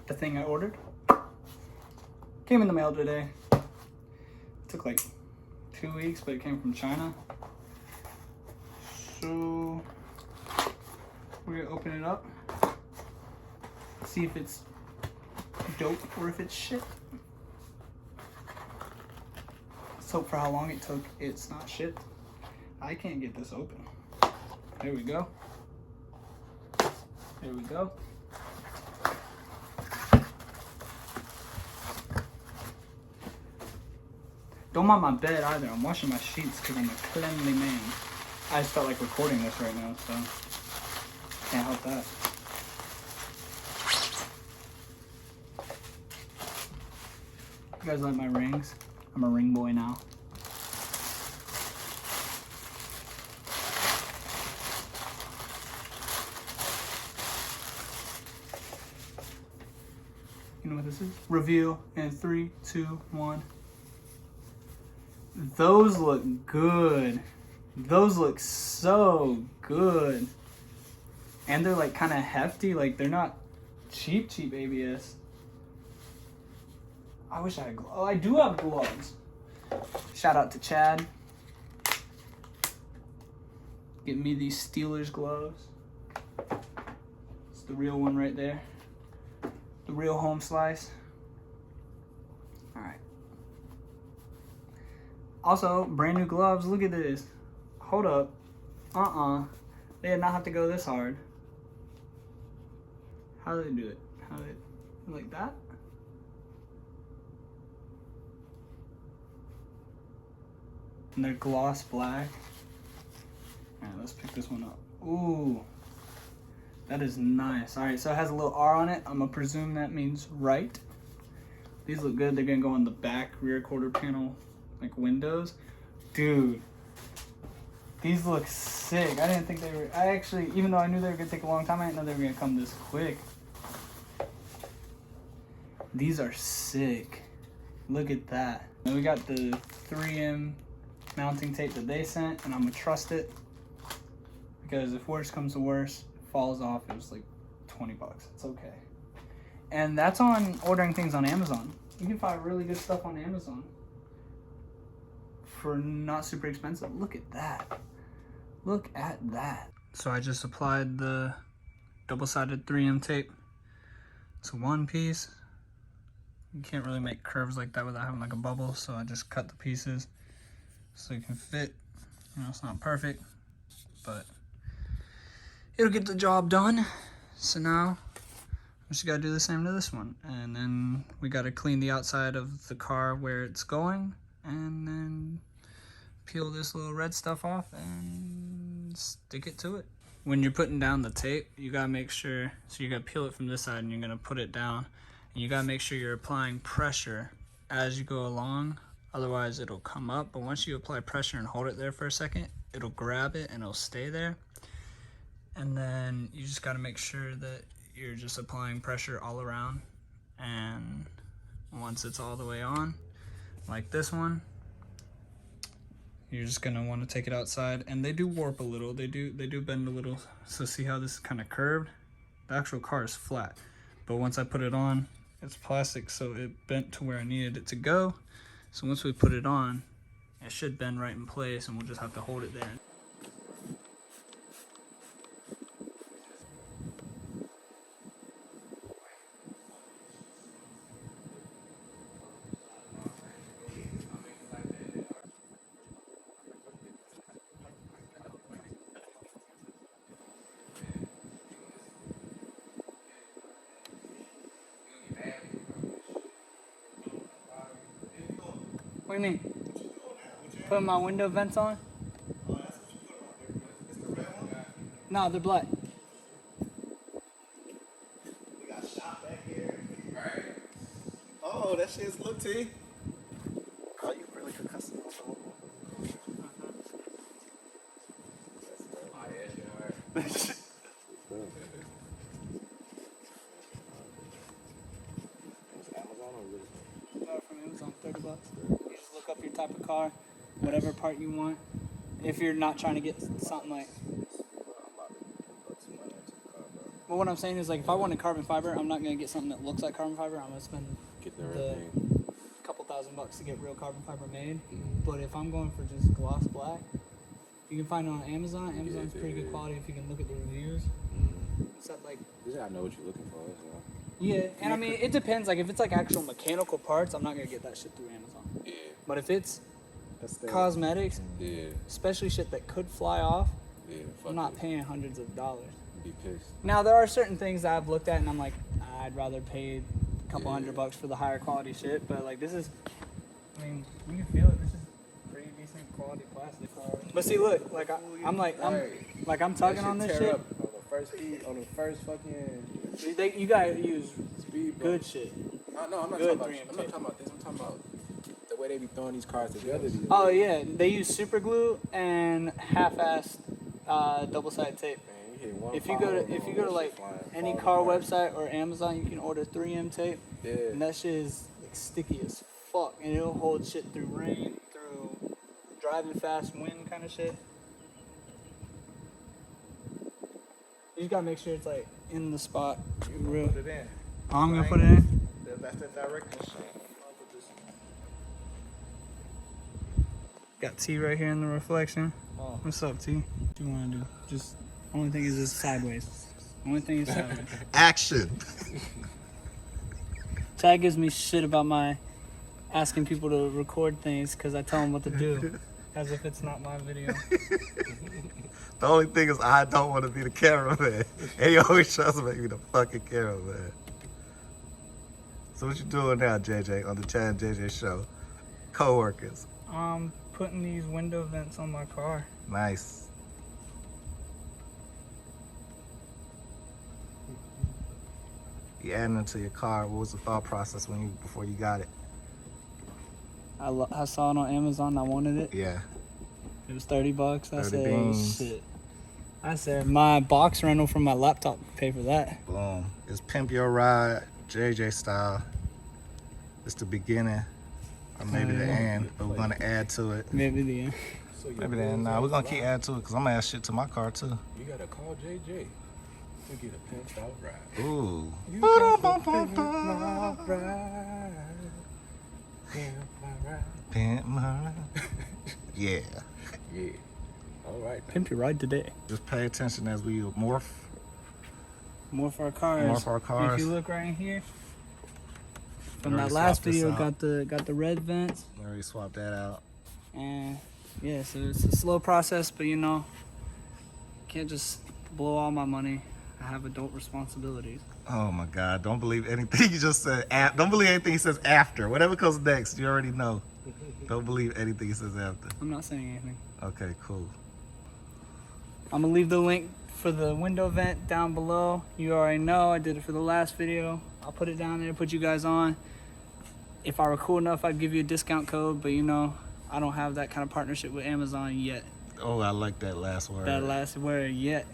the thing I ordered. Came in the mail today. Took like 2 weeks, but it came from China. So we're gonna open it up, see if it's dope or if it's shit. Let's hope for how long it took it's not shit. I can't get this open. There we go. There we go. Don't mind my bed either. I'm washing my sheets because I'm a cleanly man. I just felt like recording this right now, so can't help that. You guys like my rings? I'm a ring boy now. You know what this is? Reveal in 3, 2, 1. Those look good. Those look so good. And they're like kind of hefty. Like they're not cheap ABS. I wish I had gloves. Oh, I do have gloves. Shout out to Chad. Get me these Steelers gloves. It's the real one right there. The real home slice. Alright. Also, brand new gloves. Look at this. Hold up. They did not have to go this hard. How do they do it? How do they, like that? And they're gloss black. Alright, let's pick this one up. Ooh. That is nice. Alright, so it has a little R on it. I'm gonna presume that means right. These look good. They're gonna go on the back rear quarter panel, like windows. Dude. These look sick. I didn't think they were, I actually, even though I knew they were gonna take a long time, I didn't know they were gonna come this quick. These are sick. Look at that. And we got the 3M mounting tape that they sent, and I'm gonna trust it. Because if worse comes to worse, it falls off, it was like 20 bucks. It's okay. And that's on ordering things on Amazon. You can find really good stuff on Amazon for not super expensive. Look at that. Look at that. So I just applied the double-sided 3M tape to one piece. You can't really make curves like that without having like a bubble, so I just cut the pieces so it can fit. You know, it's not perfect, but it'll get the job done. So now I just gotta do the same to this one, and then we gotta clean the outside of the car where it's going, and then peel this little red stuff off and stick it to it. When you're putting down the tape, you gotta make sure, so you gotta peel it from this side and you're gonna put it down, and you gotta make sure you're applying pressure as you go along, otherwise it'll come up. But once you apply pressure and hold it there for a second, it'll grab it and it'll stay there. And then you just gotta make sure that you're just applying pressure all around, and once it's all the way on, like this one, you're just gonna want to take it outside, and they do warp a little, they do bend a little. So see how this is kind of curved? The actual car is flat, but once I put it on, it's plastic, so it bent to where I needed it to go. So once we put it on, it should bend right in place, and we'll just have to hold it there. What do you mean? Putting my window vents on? No, they're black. We got shop back here. Right. Oh, that shit's look T. Oh, you really could custom those. Oh, yeah, you alright. No, from Amazon, 30 bucks. You just look up your type of car, whatever part you want. If you're not trying to get something like, But what I'm saying is, like, if I wanted carbon fiber, I'm not gonna get something that looks like carbon fiber. I'm gonna spend the couple $1,000 to get real carbon fiber made. But if I'm going for just gloss black, you can find it on Amazon. Amazon's pretty good quality if you can look at the reviews. It's that, like, you gotta know what you're looking for. Yeah, and I mean, it depends. Like, if it's like actual mechanical parts, I'm not gonna get that shit through Amazon. Yeah. But if it's cosmetics, especially shit that could fly off, I'm not paying hundreds of dollars. Be pissed. Now, there are certain things that I've looked at and I'm like, I'd rather pay a couple $100 for the higher quality shit. But like, this is, I mean, you can feel it. This is pretty decent quality plastic. But see, look, like I'm tugging on this shit. On the first fucking. You gotta use speed good shit. No, I'm not talking about. I'm not talking about this. I'm talking about the way they be throwing these cars together. Oh yeah, they use super glue and half-assed double-sided tape. Man, if you go to like any car website or Amazon, you can order 3M tape, and that shit is like sticky as fuck, and it'll hold shit through rain, through driving fast, wind kind of shit. You just gotta make sure it's like in the spot. Real. Put it in. Oh, I'm gonna put it in. That's the direct machine. Got T right here in the reflection. Oh. What's up, T? What you wanna do? Just only thing is sideways. Only thing is sideways. Action. Chad gives me shit about my asking people to record things because I tell them what to do, as if it's not my video. The only thing is I don't want to be the cameraman. And he always tries to make me the fucking cameraman. So what you doing now, JJ, on the Chad and JJ show? Co-workers. Putting these window vents on my car. Nice. You adding them to your car. What was the thought process before you got it? I saw it on Amazon. I wanted it. Yeah. It was $30. I said, beans. shit. I said, my box rental from my laptop pay for that. Boom. It's Pimp Your Ride, JJ style. It's the beginning, or maybe the end, but we're gonna add to it. Maybe the end. Maybe the end. Nah, we're gonna keep adding to it, because I'm gonna add shit to my car too. You gotta call JJ to get a pimped out ride. Ooh. You got a pimped out ride. Pimp my ride. Yeah. Yeah. All right. Pimp your ride today. Just pay attention as we morph our cars. Morph our cars. If you look right here, from that last video, got the red vents. We already swapped that out. And yeah, so it's a slow process, but you know, can't just blow all my money. I have adult responsibilities. Oh my God! Don't believe anything you just said. Don't believe anything he says after. Whatever comes next, you already know. Don't believe anything he says after. I'm not saying anything. Okay, cool. I'm gonna leave the link for the window vent down below. You already know I did it for the last video. I'll put it down there, put you guys on. If I were cool enough, I'd give you a discount code, but you know, I don't have that kind of partnership with Amazon yet. Oh, I like that last word. That last word, yet.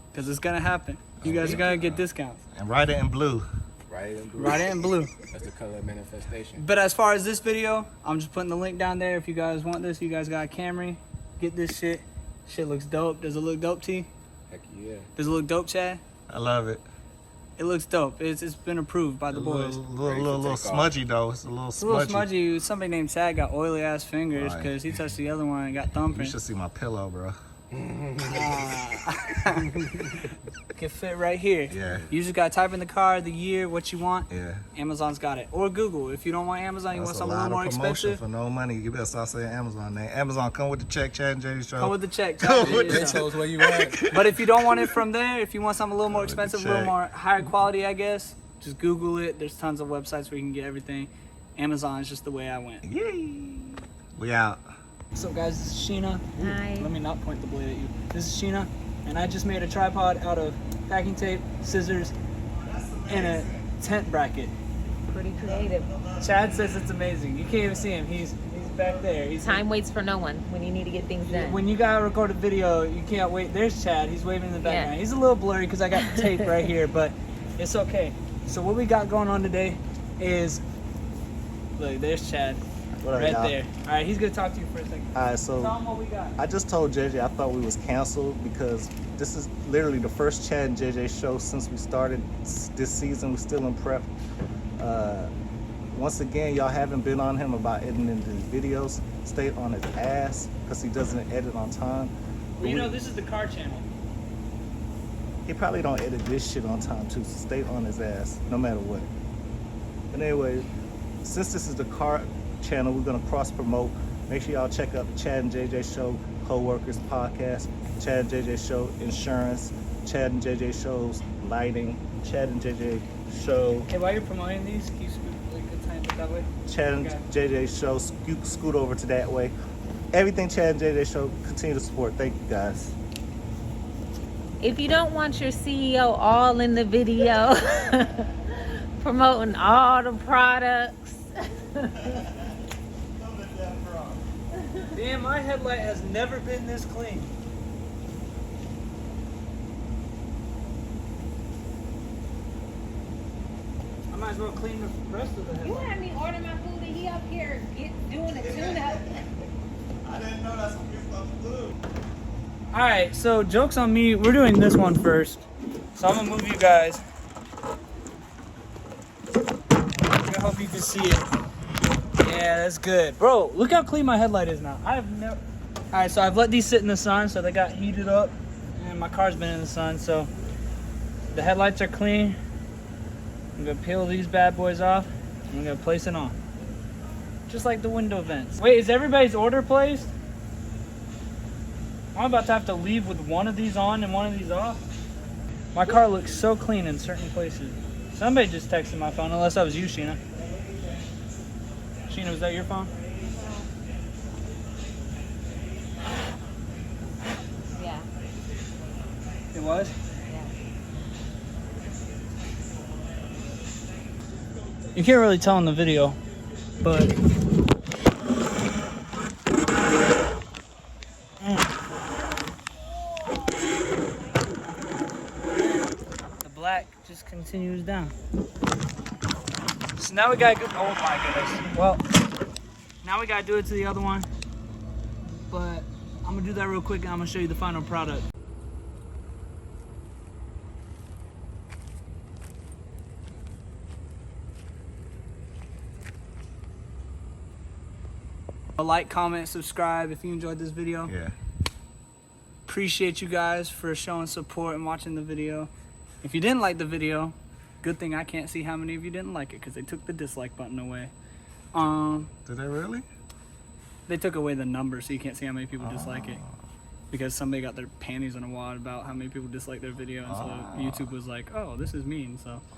Because it's gonna happen. You guys are gonna get discounts. And write it in blue. Write it in blue. Write it in blue. That's the color of manifestation. But as far as this video, I'm just putting the link down there. If you guys want this, you guys got a Camry, get this shit. Shit looks dope. Does it look dope, T? Heck yeah. Does it look dope, Chad? I love it. It looks dope. It's been approved by the boys. A little smudgy though. It's a little smudgy. A little smudgy. Somebody named Chad got oily ass fingers because he touched the other one and got thumbprint. You should see my pillow, bro. Can fit right here. Yeah. You just gotta type in the car, the year, what you want. Yeah. Amazon's got it. Or Google. If you don't want Amazon, you want something a little more expensive. For no money, you better start saying Amazon name. Amazon, come with the check, Chad and JD show. Come with the check. Come with the check. Where you at? But if you don't want it from there, if you want something a little more expensive, a little more higher quality, I guess, just Google it. There's tons of websites where you can get everything. Amazon is just the way I went. Yay. We out. What's up, guys? This is Sheena. Hi. Let me not point the blade at you. This is Sheena, and I just made a tripod out of packing tape, scissors, and a tent bracket. Pretty creative. Chad says it's amazing. You can't even see him. He's back there. Time waits for no one when you need to get things done. When you gotta record a video, you can't wait. There's Chad. He's waving in the background. Yeah. He's a little blurry because I got the tape right here, but it's okay. So what we got going on today is, look, there's Chad. What up, Right y'all? there. All right, he's gonna talk to you for a second. All right, so Tell him what we got. I just told JJ I thought we was canceled because this is literally the first Chad and JJ show since we started this season. We're still in prep. Once again, y'all haven't been on him about editing his videos. Stay on his ass because he doesn't edit on time. Well, you know, this is the car channel. He probably don't edit this shit on time too, so stay on his ass no matter what. But anyway, since this is the car channel, we're gonna cross promote. Make sure y'all check out the Chad and JJ Show Co-Workers Podcast, Chad and JJ Show Insurance, Chad and JJ Show's Lighting, Chad and JJ Show, Hey, while you're promoting these, can you scoot like good time that way? Chad and JJ Show, scoot over to that way. Everything Chad and JJ Show, continue to support. Thank you guys. If you don't want your CEO all in the video, promoting all the products. Damn, my headlight has never been this clean. I might as well clean the rest of the You headlight. had me order my food and he up here doing a tune-up. I didn't know that's what you're supposed to do. Alright, so joke's on me. We're doing this one first. So I'm gonna move you guys. I hope you can see it. Yeah, that's good. Bro, look how clean my headlight is now. I've never... Alright, so I've let these sit in the sun so they got heated up. And my car's been in the sun, so the headlights are clean. I'm gonna peel these bad boys off. And I'm gonna place it on. Just like the window vents. Wait, is everybody's order placed? I'm about to have to leave with one of these on and one of these off. My car looks so clean in certain places. Somebody just texted my phone, unless that was you, Sheena. Sheena, was that your phone? Yeah. It was? Yeah. You can't really tell in the video, but... black just continues down. So now we gotta go, oh my goodness. Well, now we gotta do it to the other one. But I'm gonna do that real quick and I'm gonna show you the final product. Like, comment, subscribe if you enjoyed this video. Yeah. Appreciate you guys for showing support and watching the video. If you didn't like the video, good thing I can't see how many of you didn't like it because they took the dislike button away. Did they really? They took away the number so you can't see how many people dislike it. Because somebody got their panties in a wad about how many people dislike their video, and so YouTube was like, oh, this is mean, so.